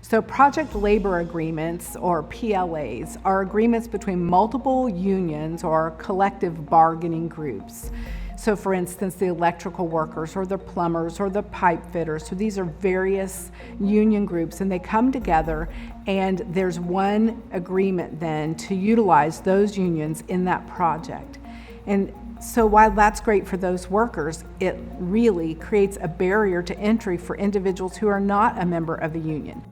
So project labor agreements, or PLAs, are agreements between multiple unions or collective bargaining groups. So for instance, the electrical workers or the plumbers or the pipe fitters. So these are various union groups, and they come together, and there's one agreement then to utilize those unions in that project. And so while that's great for those workers, it really creates a barrier to entry for individuals who are not a member of a union.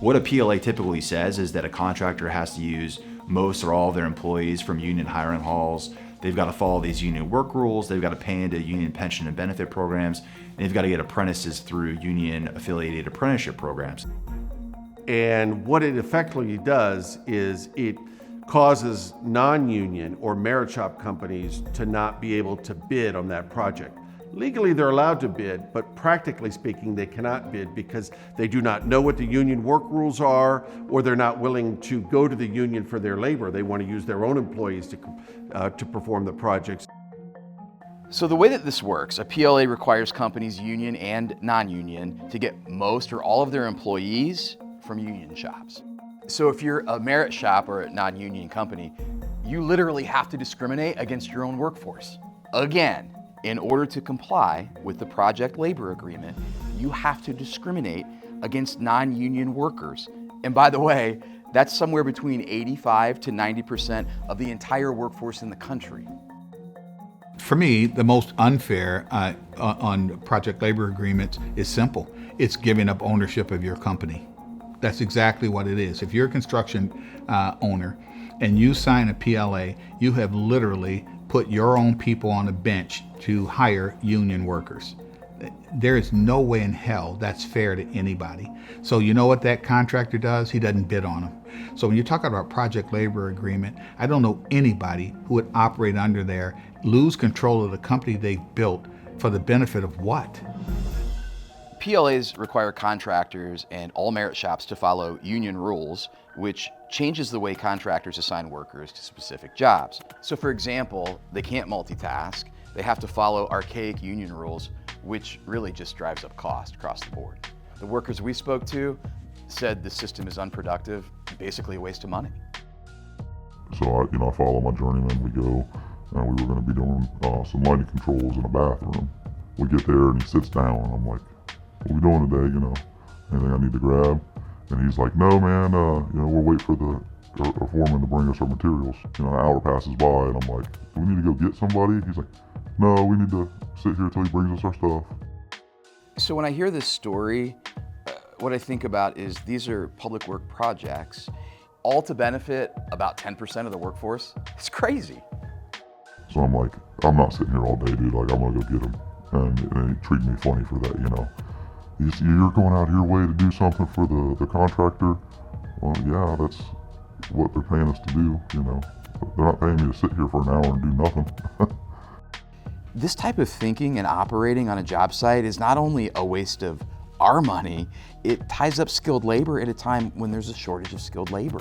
What a PLA typically says is that a contractor has to use most or all of their employees from union hiring halls. They've got to follow these union work rules. They've got to pay into union pension and benefit programs. And they've got to get apprentices through union affiliated apprenticeship programs. And what it effectively does is it causes non-union or merit shop companies to not be able to bid on that project. Legally, they're allowed to bid, but practically speaking, they cannot bid because they do not know what the union work rules are, or they're not willing to go to the union for their labor. They want to use their own employees to perform the projects. So the way that this works, a PLA requires companies, union and non-union, to get most or all of their employees from union shops. So if you're a merit shop or a non-union company, you literally have to discriminate against your own workforce. Again, in order to comply with the project labor agreement, you have to discriminate against non-union workers. And by the way, that's somewhere between 85 to 90% of the entire workforce in the country. For me, the most unfair on project labor agreements is simple. It's giving up ownership of your company. That's exactly what it is. If you're a construction owner and you sign a PLA, you have literally put your own people on a bench to hire union workers. There is no way in hell that's fair to anybody. So you know what that contractor does? He doesn't bid on them. So when you talk about project labor agreement, I don't know anybody who would operate under there, lose control of the company they've built for the benefit of what? PLAs require contractors and all merit shops to follow union rules, which changes the way contractors assign workers to specific jobs. So for example, they can't multitask. They have to follow archaic union rules, which really just drives up cost across the board. The workers we spoke to said the system is unproductive, basically a waste of money. So I follow my journeyman. We go, and we were going to be doing some lighting controls in a bathroom. We get there and he sits down, and I'm like, "What are we doing today? Anything I need to grab?" And he's like, "No, man. We'll wait for our foreman to bring us our materials." An hour passes by, and I'm like, "Do we need to go get somebody?" He's like, "No, we need to sit here until he brings us our stuff." So when I hear this story, what I think about is these are public work projects, all to benefit about 10% of the workforce. It's crazy. So I'm like, I'm not sitting here all day, dude. Like, I'm gonna go get him, and they treat me funny for that, You're going out of your way to do something for the contractor. Well, yeah, that's what they're paying us to do, But they're not paying me to sit here for an hour and do nothing. This type of thinking and operating on a job site is not only a waste of our money, it ties up skilled labor at a time when there's a shortage of skilled labor.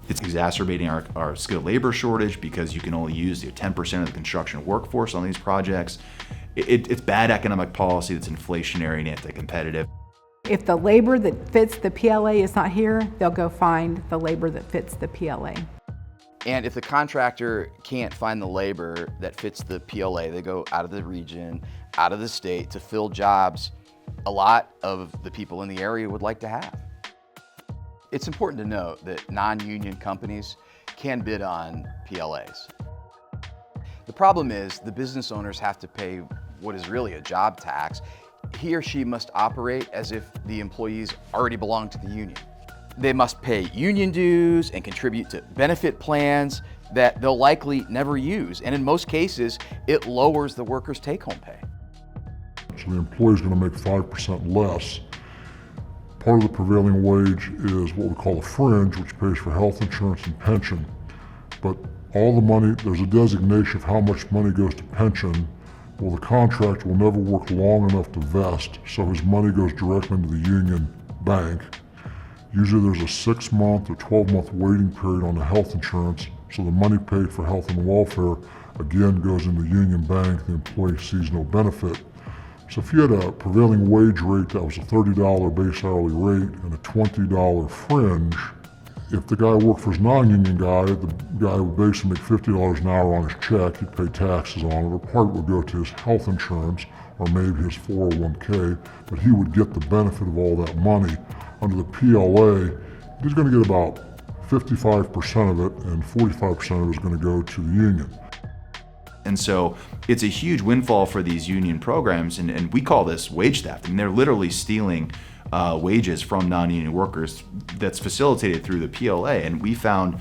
It's exacerbating our skilled labor shortage because you can only use 10% of the construction workforce on these projects. It's bad economic policy that's inflationary and anti-competitive. If the labor that fits the PLA is not here, they'll go find the labor that fits the PLA. And if the contractor can't find the labor that fits the PLA, they go out of the region, out of the state to fill jobs a lot of the people in the area would like to have. It's important to note that non-union companies can bid on PLAs. The problem is the business owners have to pay what is really a job tax. He or she must operate as if the employees already belong to the union. They must pay union dues and contribute to benefit plans that they'll likely never use. And in most cases, it lowers the workers' take-home pay. So the employee's going to make 5% less. Part of the prevailing wage is what we call a fringe, which pays for health insurance and pension. But all the money, there's a designation of how much money goes to pension. Well, the contract will never work long enough to vest, so his money goes directly into the union bank. Usually there's a 6-month or 12-month waiting period on the health insurance, so the money paid for health and welfare again goes in the union bank. The employee sees no benefit. So if you had a prevailing wage rate that was a $30 base hourly rate and a $20 fringe, if the guy worked for his non-union guy, the guy would basically make $50 an hour on his check, he'd pay taxes on it, or part would go to his health insurance, or maybe his 401k, but he would get the benefit of all that money. Under the PLA, he's going to get about 55% of it, and 45% of it is going to go to the union. And so it's a huge windfall for these union programs, and we call this wage theft. I mean, they're literally stealing wages from non-union workers that's facilitated through the PLA. And we found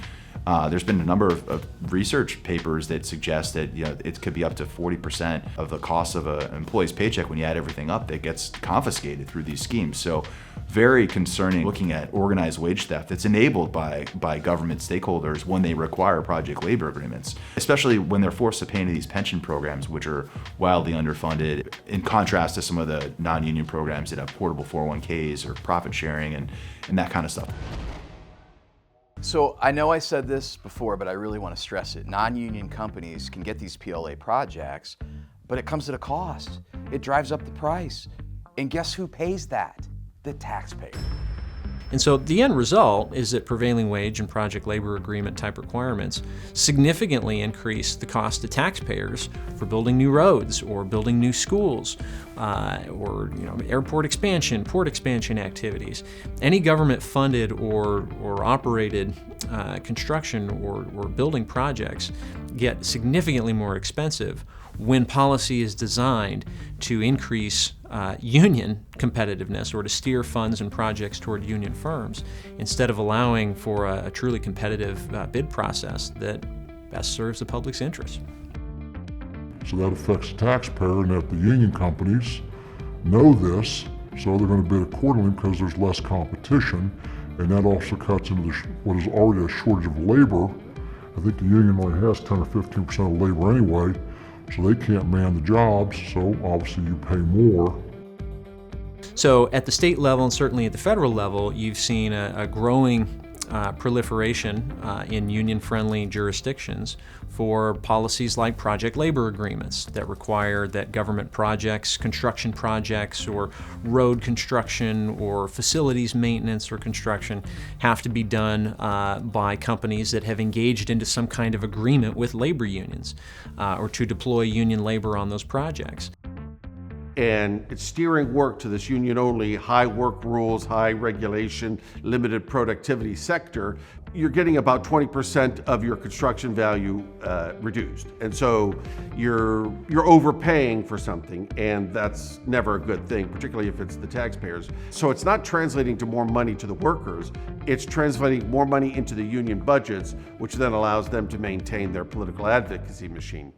there's been a number of research papers that suggest that it could be up to 40% of the cost of an employee's paycheck when you add everything up that gets confiscated through these schemes. So very concerning looking at organized wage theft that's enabled by government stakeholders when they require project labor agreements, especially when they're forced to pay into these pension programs, which are wildly underfunded, in contrast to some of the non-union programs that have portable 401ks or profit sharing and that kind of stuff. So I know I said this before, but I really want to stress it. Non-union companies can get these PLA projects, but it comes at a cost. It drives up the price. And guess who pays that? The taxpayer. And so the end result is that prevailing wage and project labor agreement type requirements significantly increase the cost to taxpayers for building new roads or building new schools or airport expansion, port expansion activities. Any government funded or operated construction or building projects get significantly more expensive when policy is designed to increase union competitiveness or to steer funds and projects toward union firms instead of allowing for a truly competitive bid process that best serves the public's interests. So that affects the taxpayer, and if the union companies know this, so they're going to bid accordingly because there's less competition, and that also cuts into what is already a shortage of labor. I think the union only has 10 or 15% of labor anyway, so they can't man the jobs, so obviously you pay more. So at the state level and certainly at the federal level, you've seen a growing proliferation in union-friendly jurisdictions for policies like project labor agreements that require that government projects, construction projects, or road construction, or facilities maintenance or construction have to be done by companies that have engaged into some kind of agreement with labor unions or to deploy union labor on those projects. And it's steering work to this union-only, high work rules, high regulation, limited productivity sector. You're getting about 20% of your construction value reduced. And so you're overpaying for something, and that's never a good thing, particularly if it's the taxpayers. So it's not translating to more money to the workers, it's translating more money into the union budgets, which then allows them to maintain their political advocacy machine.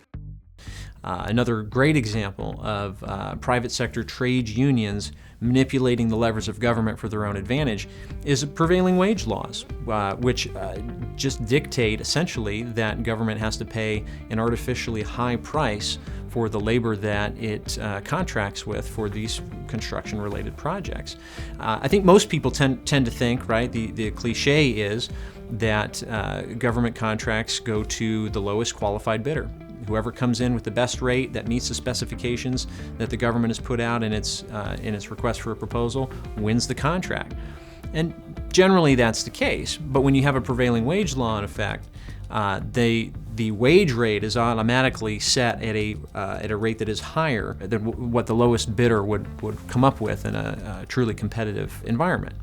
Another great example of private sector trade unions manipulating the levers of government for their own advantage is prevailing wage laws, which just dictate essentially that government has to pay an artificially high price for the labor that it contracts with for these construction-related projects. I think most people tend to think, right, the cliche is that government contracts go to the lowest qualified bidder. Whoever comes in with the best rate that meets the specifications that the government has put out in its request for a proposal wins the contract. And generally that's the case, but when you have a prevailing wage law in effect, the wage rate is automatically set at a rate that is higher than what the lowest bidder would come up with in a truly competitive environment.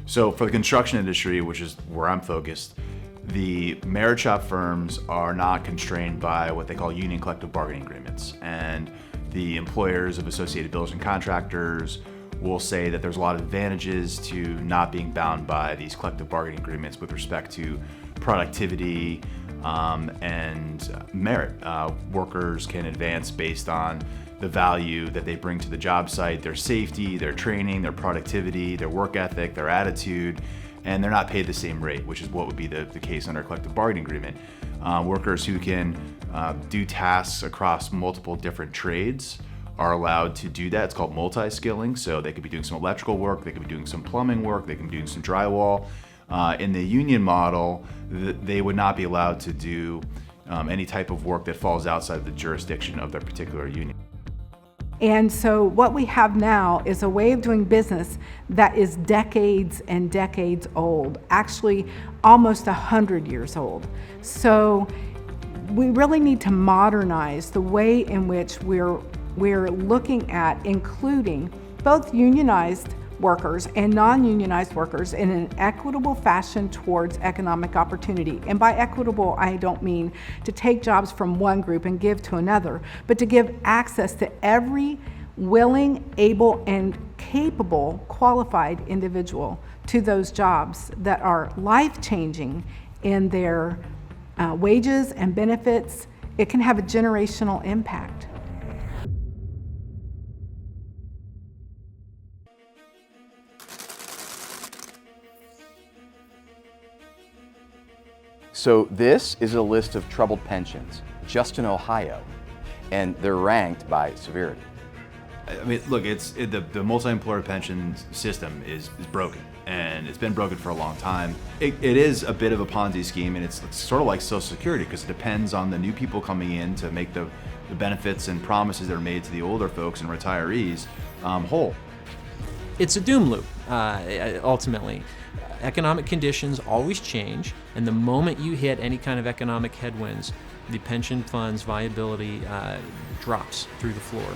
So for the construction industry, which is where I'm focused, the merit shop firms are not constrained by what they call union collective bargaining agreements. And the employers of Associated Builders and Contractors will say that there's a lot of advantages to not being bound by these collective bargaining agreements with respect to productivity and merit. Workers can advance based on the value that they bring to the job site, their safety, their training, their productivity, their work ethic, their attitude, and they're not paid the same rate, which is what would be the case under a collective bargaining agreement. Workers who can do tasks across multiple different trades are allowed to do that. It's called multi-skilling, so they could be doing some electrical work, they could be doing some plumbing work, they can be doing some drywall. In the union model, they would not be allowed to do any type of work that falls outside the jurisdiction of their particular union. And so what we have now is a way of doing business that is decades and decades old, actually almost 100 years old. So we really need to modernize the way in which we're looking at including both unionized workers and non-unionized workers in an equitable fashion towards economic opportunity. And by equitable, I don't mean to take jobs from one group and give to another, but to give access to every willing, able, and capable, qualified individual to those jobs that are life-changing in their wages and benefits. It can have a generational impact. So this is a list of troubled pensions just in Ohio, and they're ranked by severity. I mean, look, the multi-employer pension system is broken, and it's been broken for a long time. It is a bit of a Ponzi scheme, and it's sort of like Social Security because it depends on the new people coming in to make the benefits and promises that are made to the older folks and retirees whole. It's a doom loop, ultimately. Economic conditions always change, and the moment you hit any kind of economic headwinds, the pension fund's viability drops through the floor.